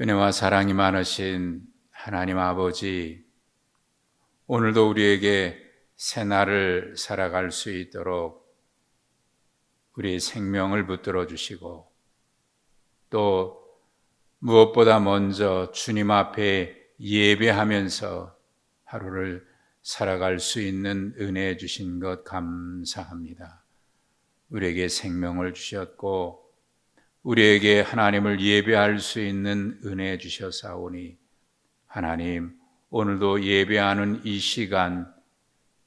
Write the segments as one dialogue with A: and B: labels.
A: 은혜와 사랑이 많으신 하나님 아버지, 오늘도 우리에게 새날을 살아갈 수 있도록 우리의 생명을 붙들어 주시고, 또 무엇보다 먼저 주님 앞에 예배하면서 하루를 살아갈 수 있는 은혜 주신 것 감사합니다. 우리에게 생명을 주셨고 우리에게 하나님을 예배할 수 있는 은혜 주셨사오니, 하나님, 오늘도 예배하는 이 시간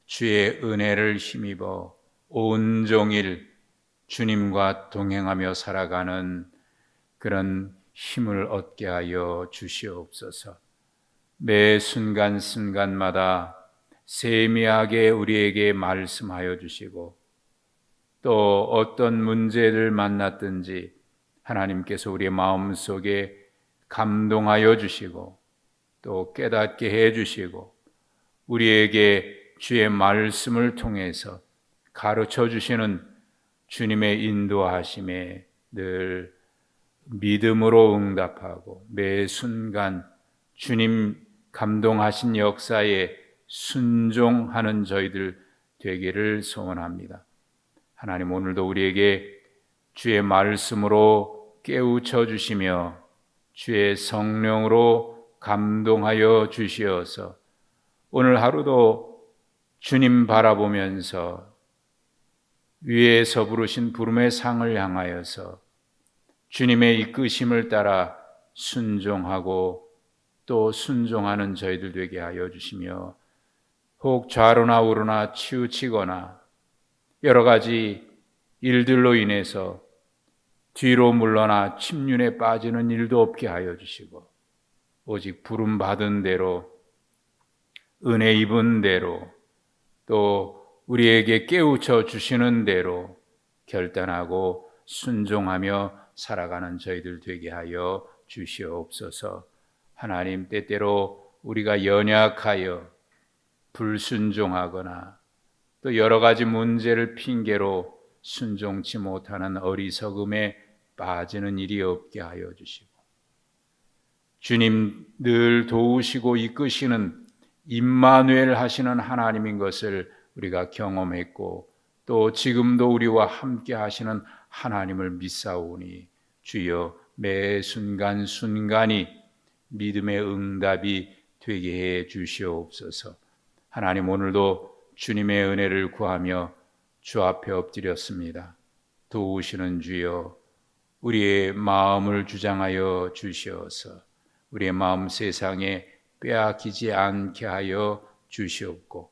A: 주의 은혜를 힘입어 온종일 주님과 동행하며 살아가는 그런 힘을 얻게 하여 주시옵소서. 매 순간순간마다 세미하게 우리에게 말씀하여 주시고, 또 어떤 문제를 만났든지 하나님께서 우리의 마음속에 감동하여 주시고, 또 깨닫게 해 주시고, 우리에게 주의 말씀을 통해서 가르쳐 주시는 주님의 인도하심에 늘 믿음으로 응답하고, 매 순간 주님 감동하신 역사에 순종하는 저희들 되기를 소원합니다. 하나님, 오늘도 우리에게 주의 말씀으로 깨우쳐 주시며 주의 성령으로 감동하여 주시어서 오늘 하루도 주님 바라보면서 위에서 부르신 부름의 상을 향하여서 주님의 이끄심을 따라 순종하고 또 순종하는 저희들 되게 하여 주시며, 혹 좌로나 우로나 치우치거나 여러 가지 일들로 인해서 뒤로 물러나 침륜에 빠지는 일도 없게 하여 주시고, 오직 부름 받은 대로, 은혜 입은 대로, 또 우리에게 깨우쳐 주시는 대로 결단하고 순종하며 살아가는 저희들 되게 하여 주시옵소서. 하나님, 때때로 우리가 연약하여 불순종하거나 또 여러 가지 문제를 핑계로 순종치 못하는 어리석음에 빠지는 일이 없게 하여 주시고, 주님 늘 도우시고 이끄시는 임마누엘 하시는 하나님인 것을 우리가 경험했고, 또 지금도 우리와 함께 하시는 하나님을 믿사오니, 주여 매 순간순간이 믿음의 응답이 되게 해 주시옵소서. 하나님, 오늘도 주님의 은혜를 구하며 주 앞에 엎드렸습니다. 도우시는 주여, 우리의 마음을 주장하여 주시어서 우리의 마음 세상에 빼앗기지 않게 하여 주시옵고,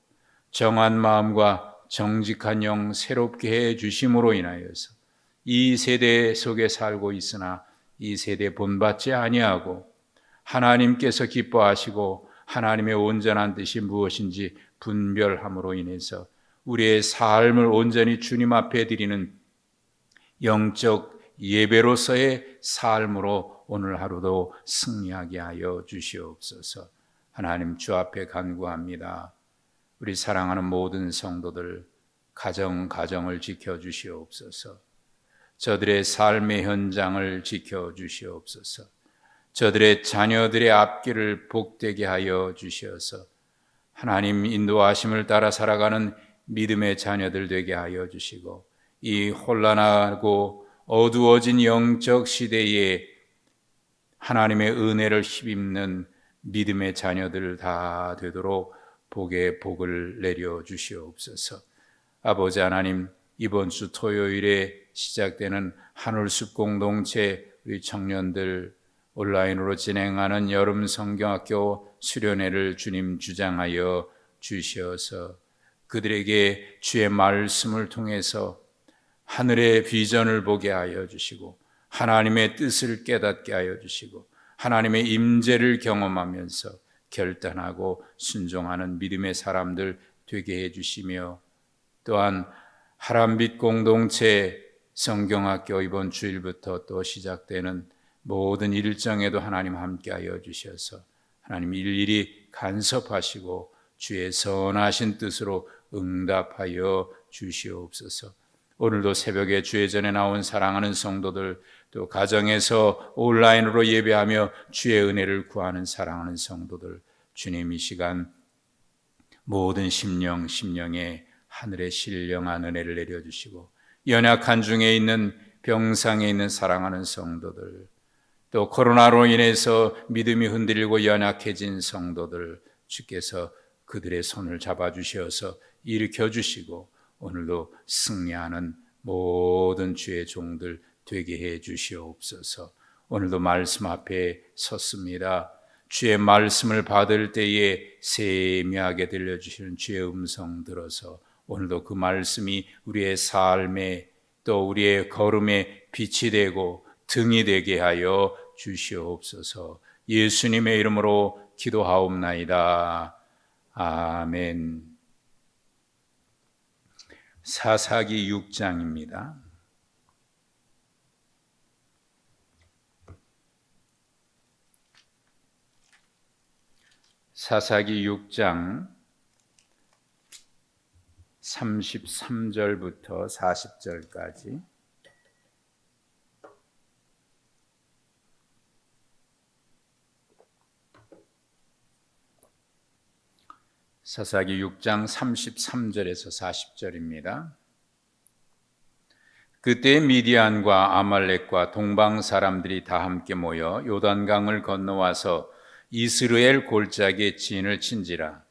A: 정한 마음과 정직한 영 새롭게 해 주심으로 인하여서 이 세대 속에 살고 있으나 이 세대 본받지 아니하고 하나님께서 기뻐하시고 하나님의 온전한 뜻이 무엇인지 분별함으로 인해서 우리의 삶을 온전히 주님 앞에 드리는 영적 예배로서의 삶으로 오늘 하루도 승리하게 하여 주시옵소서. 하나님, 주 앞에 간구합니다. 우리 사랑하는 모든 성도들 가정을 지켜주시옵소서. 저들의 삶의 현장을 지켜주시옵소서. 저들의 자녀들의 앞길을 복되게 하여 주시어서 하나님 인도하심을 따라 살아가는 믿음의 자녀들 되게 하여 주시고, 이 혼란하고 어두워진 영적 시대에 하나님의 은혜를 힘입는 믿음의 자녀들 다 되도록 복에 복을 내려 주시옵소서. 아버지 하나님, 이번 주 토요일에 시작되는 하늘숲 공동체 우리 청년들 온라인으로 진행하는 여름 성경학교 수련회를 주님 주장하여 주시어서 그들에게 주의 말씀을 통해서 하늘의 비전을 보게 하여 주시고, 하나님의 뜻을 깨닫게 하여 주시고, 하나님의 임재를 경험하면서 결단하고 순종하는 믿음의 사람들 되게 해 주시며, 또한 하람빛 공동체 성경학교 이번 주일부터 또 시작되는 모든 일정에도 하나님 함께 하여 주셔서 하나님 일일이 간섭하시고 주의 선하신 뜻으로 응답하여 주시옵소서. 오늘도 새벽에 주의 전에 나온 사랑하는 성도들 또 가정에서 온라인으로 예배하며 주의 은혜를 구하는 사랑하는 성도들, 주님 이 시간 모든 심령에 하늘의 신령한 은혜를 내려주시고, 연약한 중에 있는 병상에 있는 사랑하는 성도들, 또 코로나로 인해서 믿음이 흔들리고 연약해진 성도들, 주께서 그들의 손을 잡아주셔서 일으켜 주시고 오늘도 승리하는 모든 주의 종들 되게 해 주시옵소서. 오늘도 말씀 앞에 섰습니다. 주의 말씀을 받을 때에 세미하게 들려주시는 주의 음성 들어서 오늘도 그 말씀이 우리의 삶에 또 우리의 걸음에 빛이 되고 등이 되게 하여 주시옵소서. 예수님의 이름으로 기도하옵나이다. 아멘. 사사기 6장입니다. 사사기 6장 33절부터 40절까지. 사사기 6장 33절에서 40절입니다. 그때 미디안과 아말렉과 동방 사람들이 다 함께 모여 요단강을 건너와서 이스라엘 골짜기에 진을 친지라.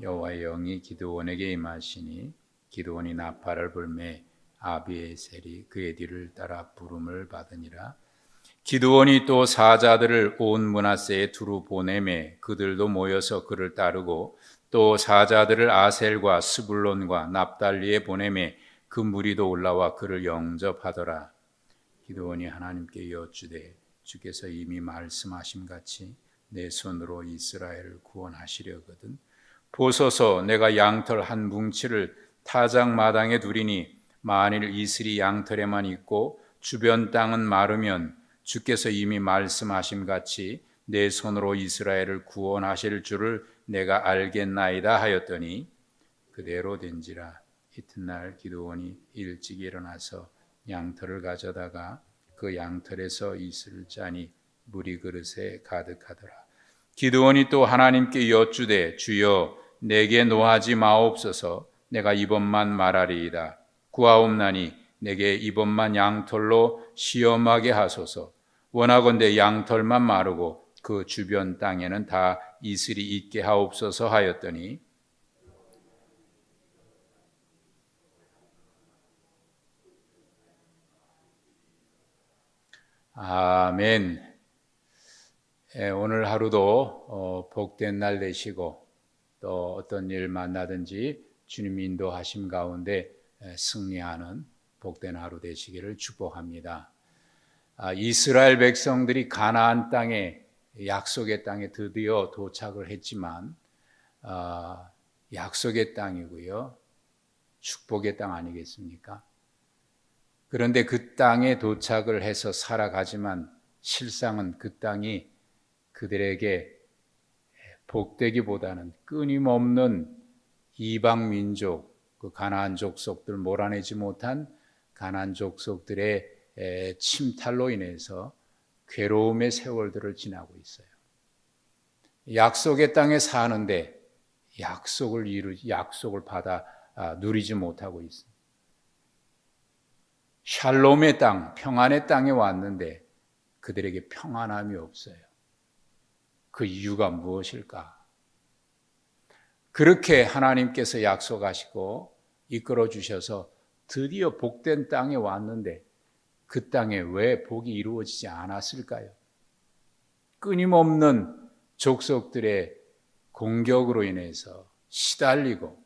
A: 여호와의 영이 기드온에게 임하시니 기드온이 나팔을 불매 아비에셀이 그의 뒤를 따라 부름을 받으니라. 기드온이 또 사자들을 온 므낫세에 두루 보내매 그들도 모여서 그를 따르고 또 사자들을 아셀과 스불론과 납달리에 보내매 그 무리도 올라와 그를 영접하더라. 기드온이 하나님께 여쭈되 주께서 이미 말씀하심같이 내 손으로 이스라엘을 구원하시려거든 보소서. 내가 양털 한 뭉치를 타작 마당에 두리니 만일 이슬이 양털에만 있고 주변 땅은 마르면 주께서 이미 말씀하심같이 내 손으로 이스라엘을 구원하실 줄을 내가 알겠나이다 하였더니 그대로 된지라. 이튿날 기드온이 일찍 일어나서 양털을 가져다가 그 양털에서 이슬을 짜니 물이 그릇에 가득하더라. 기드온이 또 하나님께 여쭈되 주여 내게 노하지 마옵소서. 내가 이번만 말하리이다. 구하옵나니 내게 이번만 양털로 시험하게 하소서. 원하건대 양털만 마르고 그 주변 땅에는 다 이슬이 있게 하옵소서 하였더니 아멘. 오늘 하루도 복된 날 되시고 또 어떤 일 만나든지 주님 인도하심 가운데 승리하는 복된 하루 되시기를 축복합니다. 이스라엘 백성들이 가나안 땅에 약속의 땅에 드디어 도착을 했지만 약속의 땅이고요. 축복의 땅 아니겠습니까? 그런데 그 땅에 도착을 해서 살아가지만 실상은 그 땅이 그들에게 복되기보다는 끊임없는 이방 민족, 그 가나안 족속들 몰아내지 못한 가나안 족속들의 침탈로 인해서 괴로움의 세월들을 지나고 있어요. 약속의 땅에 사는데 약속을 받아 누리지 못하고 있습니다. 샬롬의 땅, 평안의 땅에 왔는데 그들에게 평안함이 없어요. 그 이유가 무엇일까? 그렇게 하나님께서 약속하시고 이끌어 주셔서 드디어 복된 땅에 왔는데 그 땅에 왜 복이 이루어지지 않았을까요? 끊임없는 족속들의 공격으로 인해서 시달리고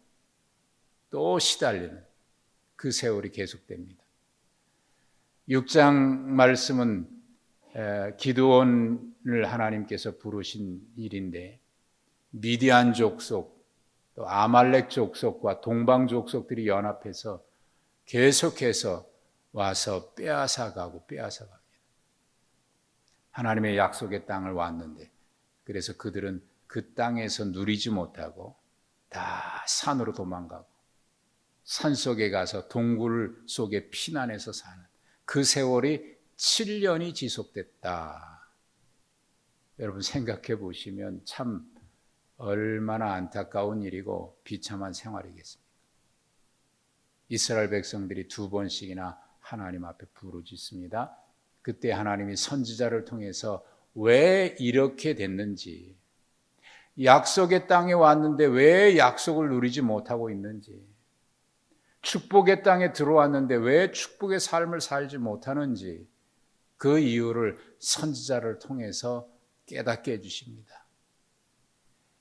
A: 또 시달리는 그 세월이 계속됩니다. 6장 말씀은 기드온을 하나님께서 부르신 일인데 미디안 족속 또 아말렉 족속과 동방 족속들이 연합해서 계속해서 와서 빼앗아갑니다. 하나님의 약속의 땅을 왔는데 그래서 그들은 그 땅에서 누리지 못하고 다 산으로 도망가고 산 속에 가서 동굴 속에 피난해서 사는 그 세월이 7년이 지속됐다. 여러분 생각해 보시면 참 얼마나 안타까운 일이고 비참한 생활이겠습니까? 이스라엘 백성들이 2번씩이나 하나님 앞에 부르짖습니다. 그때 하나님이 선지자를 통해서 왜 이렇게 됐는지, 약속의 땅에 왔는데 왜 약속을 누리지 못하고 있는지, 축복의 땅에 들어왔는데 왜 축복의 삶을 살지 못하는지, 그 이유를 선지자를 통해서 깨닫게 해주십니다.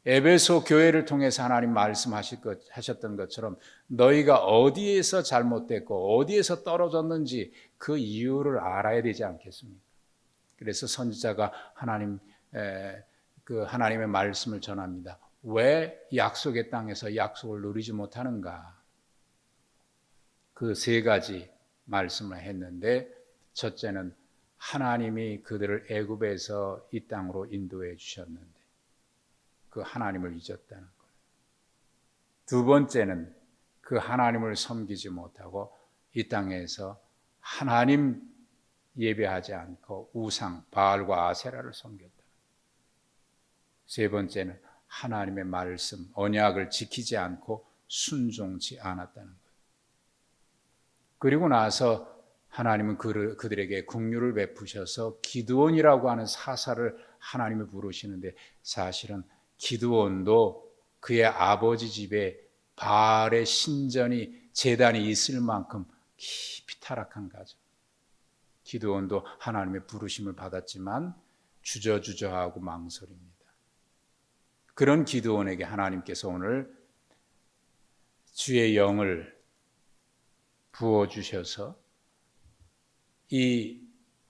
A: 에베소 교회를 통해서 하나님 말씀하셨던 것처럼 너희가 어디에서 잘못됐고 어디에서 떨어졌는지 그 이유를 알아야 되지 않겠습니까? 그래서 선지자가 하나님의 말씀을 전합니다. 왜 약속의 땅에서 약속을 누리지 못하는가? 그 3가지 말씀을 했는데, 첫째는 하나님이 그들을 애굽에서 이 땅으로 인도해 주셨는데 그 하나님을 잊었다는 거예요. 2번째는 그 하나님을 섬기지 못하고 이 땅에서 하나님 예배하지 않고 우상 바알과 아세라를 섬겼다. 3번째는 하나님의 말씀 언약을 지키지 않고 순종치 않았다는 거예요. 그리고 나서 하나님은 그들에게 긍휼을 베푸셔서 기드온이라고 하는 사사를 하나님이 부르시는데, 사실은 기드온도 그의 아버지 집에 바알의 신전이 제단이 있을 만큼 깊이 타락한 가정. 기드온도 하나님의 부르심을 받았지만 주저주저하고 망설입니다. 그런 기드온에게 하나님께서 오늘 주의 영을 부어주셔서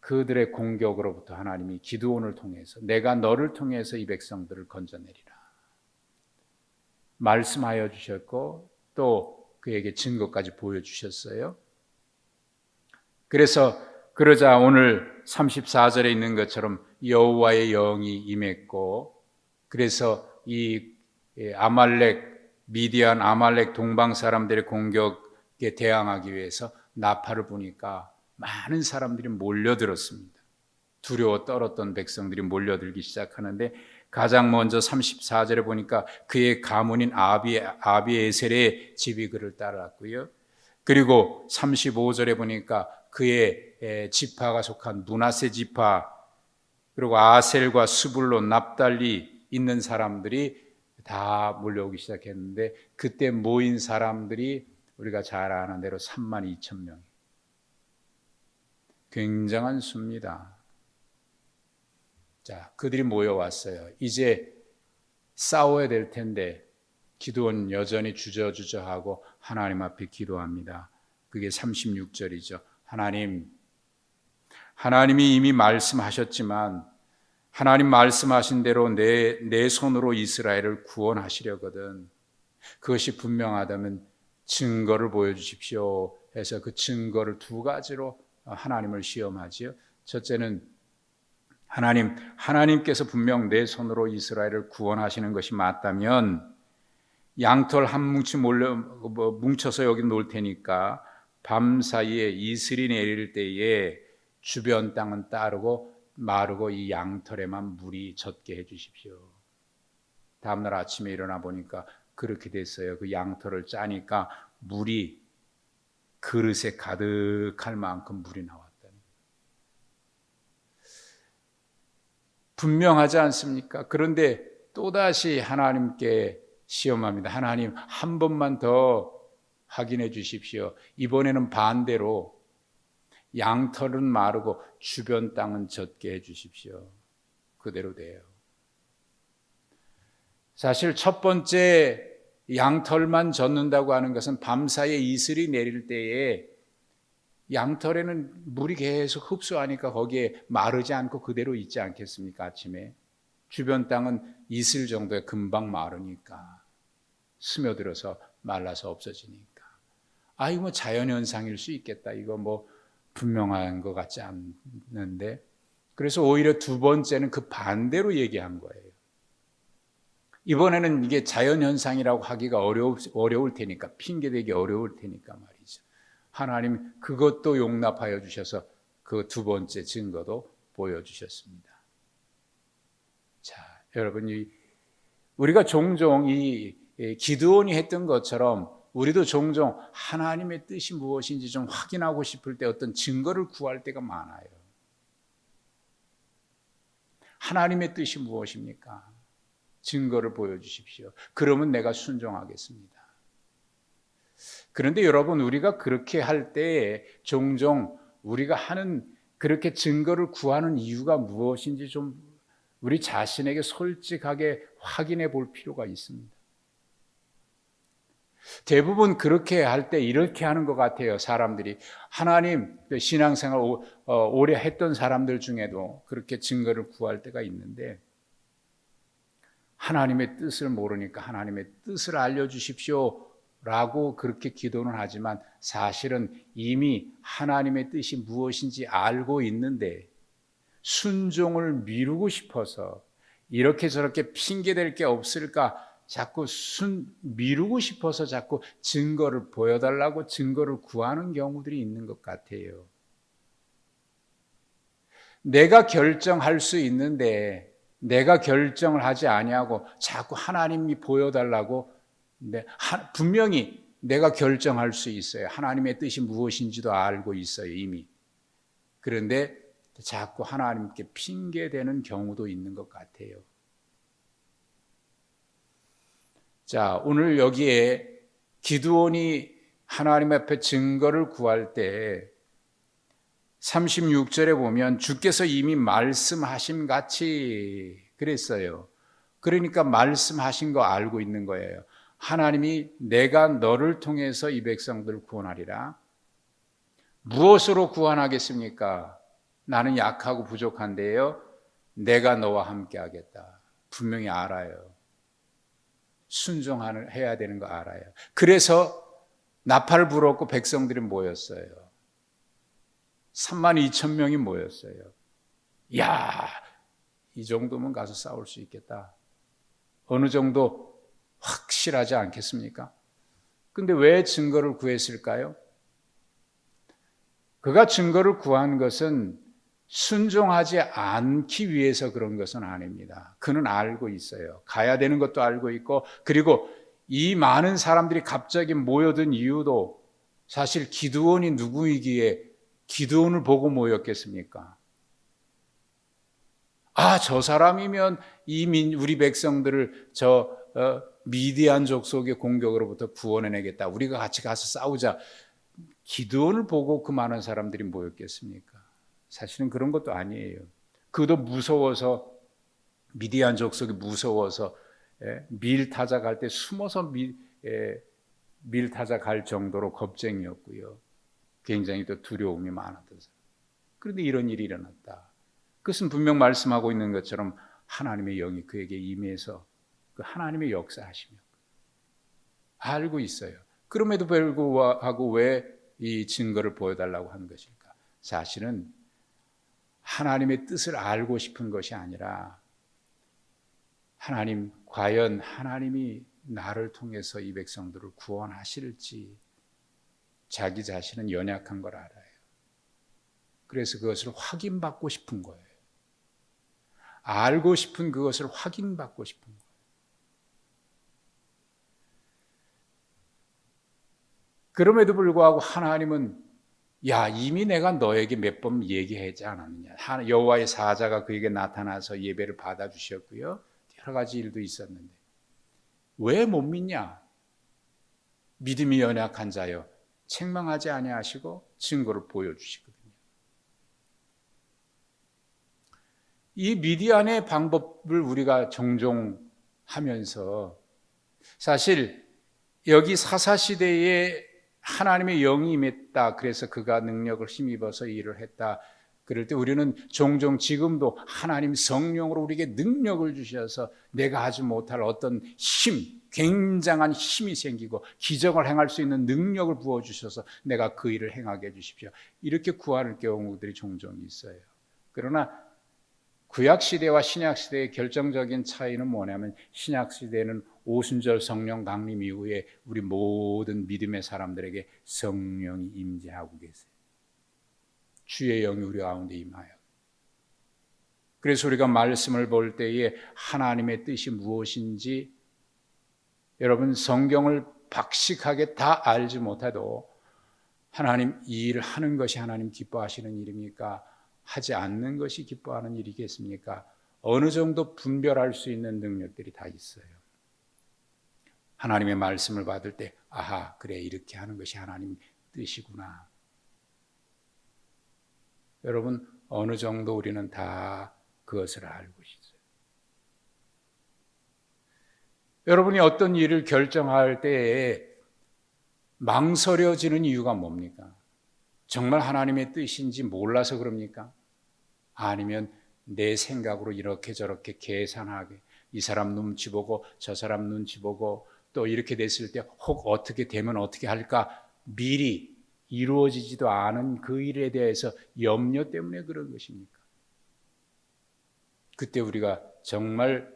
A: 그들의 공격으로부터 하나님이 기드온을 통해서 내가 너를 통해서 이 백성들을 건져내리라 말씀하여 주셨고, 또 그에게 증거까지 보여주셨어요. 그러자 오늘 34절에 있는 것처럼 여호와의 영이 임했고, 그래서 이 미디안 아말렉 동방 사람들의 공격에 대항하기 위해서 나팔을 부니까 많은 사람들이 몰려들었습니다. 두려워 떨었던 백성들이 몰려들기 시작하는데, 가장 먼저 34절에 보니까 그의 가문인 아비에셀의 집이 그를 따랐고요. 그리고 35절에 보니까 그의 지파가 속한 므낫세 지파, 그리고 아셀과 스불론, 납달리 있는 사람들이 다 몰려오기 시작했는데, 그때 모인 사람들이 우리가 잘 아는 대로 32,000명. 굉장한 수입니다. 자, 그들이 모여왔어요. 이제 싸워야 될 텐데 기드온 여전히 주저주저하고 하나님 앞에 기도합니다. 그게 36절이죠. 하나님이 이미 말씀하셨지만 하나님 말씀하신 대로 내 손으로 이스라엘을 구원하시려거든. 그것이 분명하다면 증거를 보여주십시오 해서 그 증거를 2가지로 하나님을 시험하지요. 첫째는 하나님께서 분명 내 손으로 이스라엘을 구원하시는 것이 맞다면 양털 한 뭉치 뭉쳐서 여기 놓을 테니까 밤사이에 이슬이 내릴 때에 주변 땅은 마르고 이 양털에만 물이 젖게 해주십시오. 다음날 아침에 일어나 보니까 그렇게 됐어요. 그 양털을 짜니까 물이 그릇에 가득할 만큼 물이 나왔다니. 분명하지 않습니까? 그런데 또다시 하나님께 시험합니다. 하나님, 한 번만 더 확인해 주십시오. 이번에는 반대로 양털은 마르고 주변 땅은 젖게 해 주십시오. 그대로 돼요. 사실 첫 번째 양털만 젖는다고 하는 것은 밤사이에 이슬이 내릴 때에 양털에는 물이 계속 흡수하니까 거기에 마르지 않고 그대로 있지 않겠습니까? 아침에 주변 땅은 이슬 정도에 금방 마르니까, 스며들어서 말라서 없어지니까, 이거 뭐 자연현상일 수 있겠다, 이거 뭐 분명한 것 같지 않는데, 그래서 오히려 2번째는 그 반대로 얘기한 거예요. 이번에는 이게 자연현상이라고 하기가 어려울 테니까, 핑계대기 어려울 테니까 말이죠. 하나님 그것도 용납하여 주셔서 그 두 번째 증거도 보여주셨습니다. 자, 여러분, 우리가 종종 이 기드온이 했던 것처럼 우리도 종종 하나님의 뜻이 무엇인지 좀 확인하고 싶을 때 어떤 증거를 구할 때가 많아요. 하나님의 뜻이 무엇입니까? 증거를 보여주십시오. 그러면 내가 순종하겠습니다. 그런데 여러분, 우리가 그렇게 할 때 종종 우리가 하는 그렇게 증거를 구하는 이유가 무엇인지 좀 우리 자신에게 솔직하게 확인해 볼 필요가 있습니다. 대부분 그렇게 할 때 이렇게 하는 것 같아요. 사람들이 하나님 신앙생활 오래 했던 사람들 중에도 그렇게 증거를 구할 때가 있는데 하나님의 뜻을 모르니까 하나님의 뜻을 알려주십시오 라고 그렇게 기도는 하지만 사실은 이미 하나님의 뜻이 무엇인지 알고 있는데 순종을 미루고 싶어서 이렇게 저렇게 핑계댈 게 없을까 자꾸 미루고 싶어서 자꾸 증거를 보여달라고 증거를 구하는 경우들이 있는 것 같아요. 내가 결정할 수 있는데 내가 결정을 하지 아니하고 자꾸 하나님이 보여달라고 분명히 내가 결정할 수 있어요. 하나님의 뜻이 무엇인지도 알고 있어요, 이미. 그런데 자꾸 하나님께 핑계대는 경우도 있는 것 같아요. 자, 오늘 여기에 기드온이 하나님 앞에 증거를 구할 때 36절에 보면 주께서 이미 말씀하심 같이 그랬어요. 그러니까 말씀하신 거 알고 있는 거예요. 하나님이 내가 너를 통해서 이 백성들을 구원하리라. 무엇으로 구원하겠습니까? 나는 약하고 부족한데요. 내가 너와 함께 하겠다. 분명히 알아요. 순종해야 되는 거 알아요. 그래서 나팔을 불었고 백성들이 모였어요. 32,000명이 모였어요. 이야, 이 정도면 가서 싸울 수 있겠다. 어느 정도 확실하지 않겠습니까? 근데 왜 증거를 구했을까요? 그가 증거를 구한 것은 순종하지 않기 위해서 그런 것은 아닙니다. 그는 알고 있어요. 가야 되는 것도 알고 있고, 그리고 이 많은 사람들이 갑자기 모여든 이유도 사실 기드온이 누구이기에 기드온을 보고 모였겠습니까? 저 사람이면 우리 백성들을 미디안 족속의 공격으로부터 구원해내겠다. 우리가 같이 가서 싸우자. 기드온을 보고 그 많은 사람들이 모였겠습니까? 사실은 그런 것도 아니에요. 그도 무서워서, 미디안 족속이 무서워서 밀 타작할 때 숨어서 밀 타작할 정도로 겁쟁이였고요. 굉장히 또 두려움이 많았던 사람. 그런데 이런 일이 일어났다. 그것은 분명 말씀하고 있는 것처럼 하나님의 영이 그에게 임해서 그 하나님의 역사하시며 알고 있어요. 그럼에도 불구하고 왜 이 증거를 보여달라고 하는 것일까? 사실은 하나님의 뜻을 알고 싶은 것이 아니라 과연 하나님이 나를 통해서 이 백성들을 구원하실지 자기 자신은 연약한 걸 알아요. 그래서 그것을 확인받고 싶은 거예요. 알고 싶은 그것을 확인받고 싶은 거예요. 그럼에도 불구하고 하나님은 이미 내가 너에게 몇 번 얘기하지 않았느냐. 여호와의 사자가 그에게 나타나서 예배를 받아주셨고요. 여러 가지 일도 있었는데 왜 못 믿냐? 믿음이 연약한 자여 책망하지 아니하시고 증거를 보여주시거든요. 이 미디안의 방법을 우리가 종종 하면서 사실 여기 사사시대에 하나님의 영이 임했다. 그래서 그가 능력을 힘입어서 일을 했다. 그럴 때 우리는 종종 지금도 하나님 성령으로 우리에게 능력을 주셔서 내가 하지 못할 어떤 굉장한 힘이 생기고 기적을 행할 수 있는 능력을 부어주셔서 내가 그 일을 행하게 해주십시오. 이렇게 구하는 경우들이 종종 있어요. 그러나 구약시대와 신약시대의 결정적인 차이는 뭐냐면 신약시대는 오순절 성령 강림 이후에 우리 모든 믿음의 사람들에게 성령이 임재하고 계세요. 주의 영이 우리 가운데 임하여. 그래서 우리가 말씀을 볼 때에 하나님의 뜻이 무엇인지 여러분 성경을 박식하게 다 알지 못해도 하나님 이 일을 하는 것이 하나님 기뻐하시는 일입니까? 하지 않는 것이 기뻐하는 일이겠습니까? 어느 정도 분별할 수 있는 능력들이 다 있어요. 하나님의 말씀을 받을 때 아하, 그래, 이렇게 하는 것이 하나님 뜻이구나. 여러분 어느 정도 우리는 다 그것을 알고 있어요. 여러분이 어떤 일을 결정할 때에 망설여지는 이유가 뭡니까? 정말 하나님의 뜻인지 몰라서 그럽니까? 아니면 내 생각으로 이렇게 저렇게 계산하게 이 사람 눈치 보고 저 사람 눈치 보고 또 이렇게 됐을 때 혹 어떻게 되면 어떻게 할까 미리 이루어지지도 않은 그 일에 대해서 염려 때문에 그런 것입니까? 그때 우리가 정말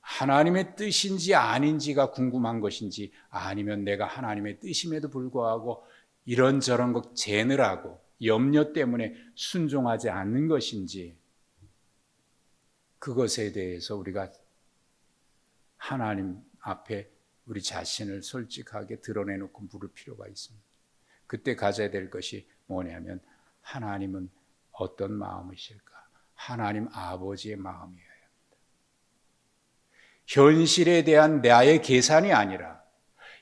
A: 하나님의 뜻인지 아닌지가 궁금한 것인지 아니면 내가 하나님의 뜻임에도 불구하고 이런저런 것 재느라고 염려 때문에 순종하지 않는 것인지 그것에 대해서 우리가 하나님 앞에 우리 자신을 솔직하게 드러내놓고 물을 필요가 있습니다. 그때 가져야 될 것이 뭐냐면 하나님은 어떤 마음이실까? 하나님 아버지의 마음이어야 합니다. 현실에 대한 나의 계산이 아니라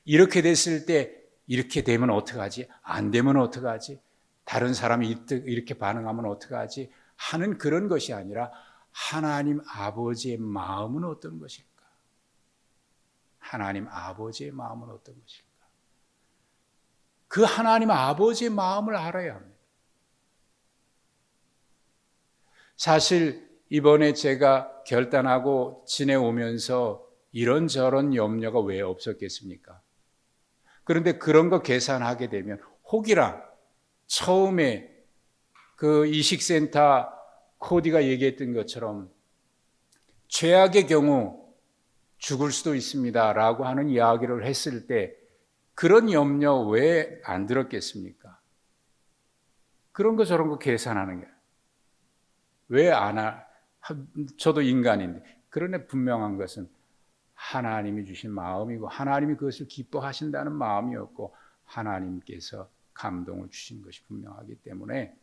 A: 이렇게 됐을 때 이렇게 되면 어떡하지? 안 되면 어떡하지? 다른 사람이 이렇게 반응하면 어떡하지? 하는 그런 것이 아니라 하나님 아버지의 마음은 어떤 것일까? 하나님 아버지의 마음은 어떤 것일까? 그 하나님 아버지의 마음을 알아야 합니다. 사실 이번에 제가 결단하고 지내오면서 이런저런 염려가 왜 없었겠습니까? 그런데 그런 거 계산하게 되면 혹이나 처음에 그 이식센터 코디가 얘기했던 것처럼 최악의 경우 죽을 수도 있습니다 라고 하는 이야기를 했을 때 그런 염려 왜 안 들었겠습니까? 그런 거 저런 거 계산하는 게 왜 안 저도 인간인데 그러나 분명한 것은 하나님이 주신 마음이고 하나님이 그것을 기뻐하신다는 마음이었고 하나님께서 감동을 주신 것이 분명하기 때문에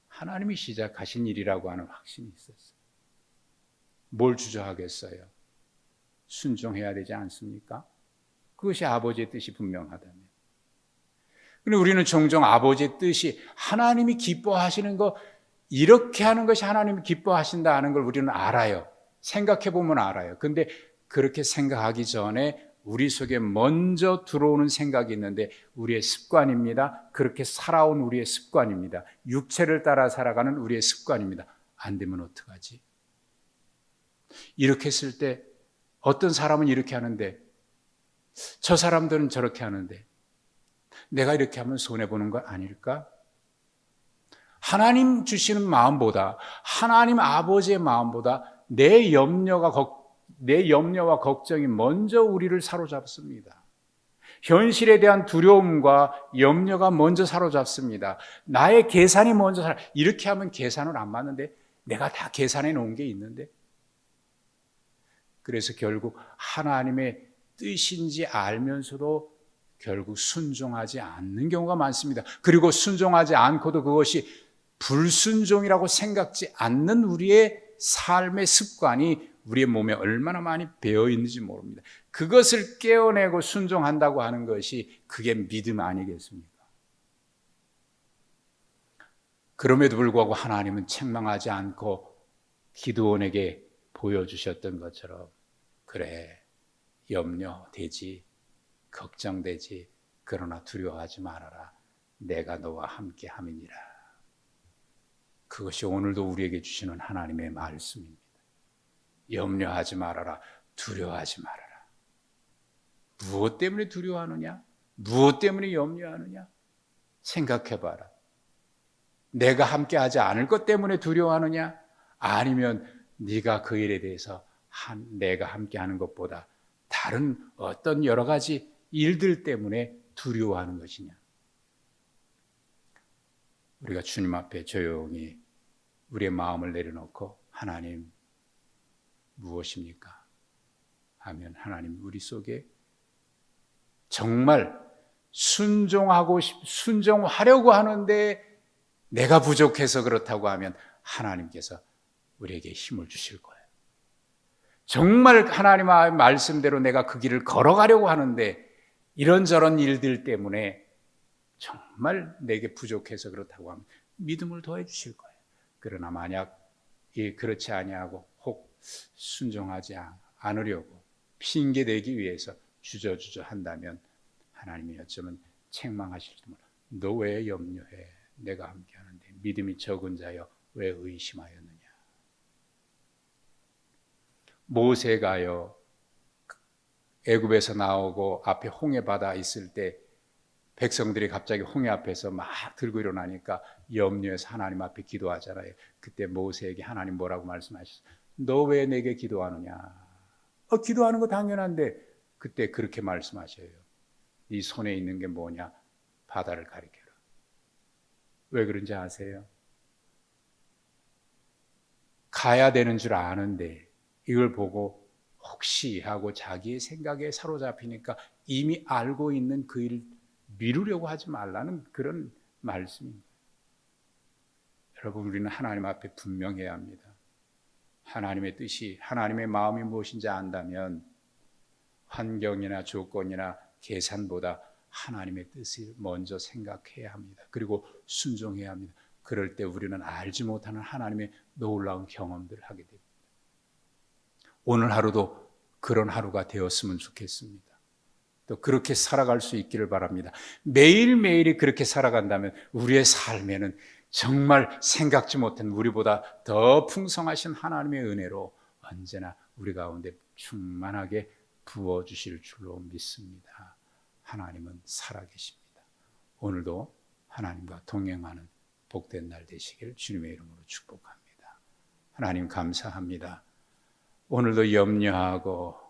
A: 하나님이 시작하신 일이라고 하는 확신이 있었어요. 뭘 주저하겠어요? 순종해야 되지 않습니까? 그것이 아버지의 뜻이 분명하다면. 그런데 우리는 종종 아버지의 뜻이 하나님이 기뻐하시는 거 이렇게 하는 것이 하나님이 기뻐하신다는 걸 우리는 알아요. 생각해 보면 알아요. 근데 그렇게 생각하기 전에 우리 속에 먼저 들어오는 생각이 있는데 우리의 습관입니다. 그렇게 살아온 우리의 습관입니다. 육체를 따라 살아가는 우리의 습관입니다. 안 되면 어떡하지? 이렇게 했을 때 어떤 사람은 이렇게 하는데 저 사람들은 저렇게 하는데 내가 이렇게 하면 손해보는 거 아닐까? 하나님 주시는 마음보다 하나님 아버지의 마음보다 내 염려와 걱정이 먼저 우리를 사로잡습니다. 현실에 대한 두려움과 염려가 먼저 사로잡습니다. 나의 계산이 먼저 이렇게 하면 계산은 안 맞는데 내가 다 계산해 놓은 게 있는데 그래서 결국 하나님의 뜻인지 알면서도 결국 순종하지 않는 경우가 많습니다. 그리고 순종하지 않고도 그것이 불순종이라고 생각지 않는 우리의 삶의 습관이 우리의 몸에 얼마나 많이 배어 있는지 모릅니다. 그것을 깨어내고 순종한다고 하는 것이 그게 믿음 아니겠습니까? 그럼에도 불구하고 하나님은 책망하지 않고 기드온에게 보여주셨던 것처럼 그래, 염려되지, 걱정되지, 그러나 두려워하지 말아라. 내가 너와 함께 함이니라. 그것이 오늘도 우리에게 주시는 하나님의 말씀입니다. 염려하지 말아라. 두려워하지 말아라. 무엇 때문에 두려워하느냐? 무엇 때문에 염려하느냐? 생각해봐라. 내가 함께하지 않을 것 때문에 두려워하느냐? 아니면 네가 그 일에 대해서 내가 함께하는 것보다 다른 어떤 여러 가지 일들 때문에 두려워하는 것이냐? 우리가 주님 앞에 조용히 우리의 마음을 내려놓고 하나님 무엇입니까? 하면 하나님 우리 속에 정말 순종하려고 하는데 내가 부족해서 그렇다고 하면 하나님께서 우리에게 힘을 주실 거예요. 정말 하나님의 말씀대로 내가 그 길을 걸어가려고 하는데 이런저런 일들 때문에 정말 내게 부족해서 그렇다고 하면 믿음을 더해 주실 거예요. 그러나 만약 그렇지 아니하고 혹 순종하지 않으려고 핑계대기 위해서 주저주저 한다면 하나님이 어쩌면 책망하실지도 몰라. 너 왜 염려해? 내가 함께하는데 믿음이 적은 자여 왜 의심하였느냐? 모세가요 애굽에서 나오고 앞에 홍해 바다 있을 때 백성들이 갑자기 홍해 앞에서 막 들고 일어나니까 염려해서 하나님 앞에 기도하잖아요. 그때 모세에게 하나님 뭐라고 말씀하셨어요? 너 왜 내게 기도하느냐? 기도하는 거 당연한데 그때 그렇게 말씀하셔요. 네 손에 있는 게 뭐냐? 바다를 가리켜라. 왜 그런지 아세요? 가야 되는 줄 아는데 이걸 보고 혹시 하고 자기의 생각에 사로잡히니까 이미 알고 있는 그 일을 미루려고 하지 말라는 그런 말씀입니다. 여러분, 우리는 하나님 앞에 분명해야 합니다. 하나님의 뜻이, 하나님의 마음이 무엇인지 안다면 환경이나 조건이나 계산보다 하나님의 뜻을 먼저 생각해야 합니다. 그리고 순종해야 합니다. 그럴 때 우리는 알지 못하는 하나님의 놀라운 경험들을 하게 됩니다. 오늘 하루도 그런 하루가 되었으면 좋겠습니다. 또 그렇게 살아갈 수 있기를 바랍니다. 매일매일이 그렇게 살아간다면 우리의 삶에는 정말 생각지 못한 우리보다 더 풍성하신 하나님의 은혜로 언제나 우리 가운데 충만하게 부어주실 줄로 믿습니다. 하나님은 살아계십니다. 오늘도 하나님과 동행하는 복된 날 되시길 주님의 이름으로 축복합니다. 하나님 감사합니다. 오늘도 염려하고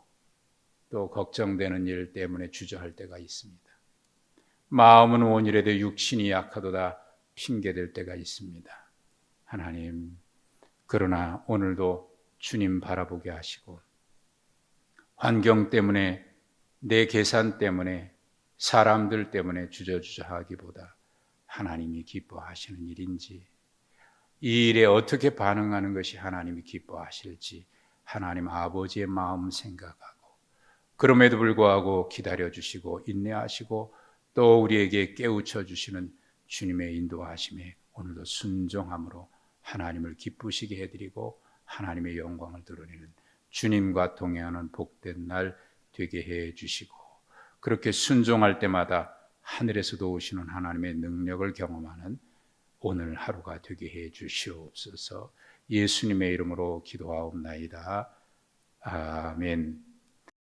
A: 또 걱정되는 일 때문에 주저할 때가 있습니다. 마음은 온일에도 육신이 약하도다 핑계댈 때가 있습니다. 하나님, 그러나 오늘도 주님 바라보게 하시고 환경 때문에 내 계산 때문에 사람들 때문에 주저주저하기보다 하나님이 기뻐하시는 일인지 이 일에 어떻게 반응하는 것이 하나님이 기뻐하실지 하나님 아버지의 마음 생각하고 그럼에도 불구하고 기다려주시고 인내하시고 또 우리에게 깨우쳐 주시는 주님의 인도하심에 오늘도 순종함으로 하나님을 기쁘시게 해드리고 하나님의 영광을 드러내는 주님과 동행하는 복된 날 되게 해 주시고 그렇게 순종할 때마다 하늘에서도 오시는 하나님의 능력을 경험하는 오늘 하루가 되게 해 주시옵소서. 예수님의 이름으로 기도하옵나이다. 아멘.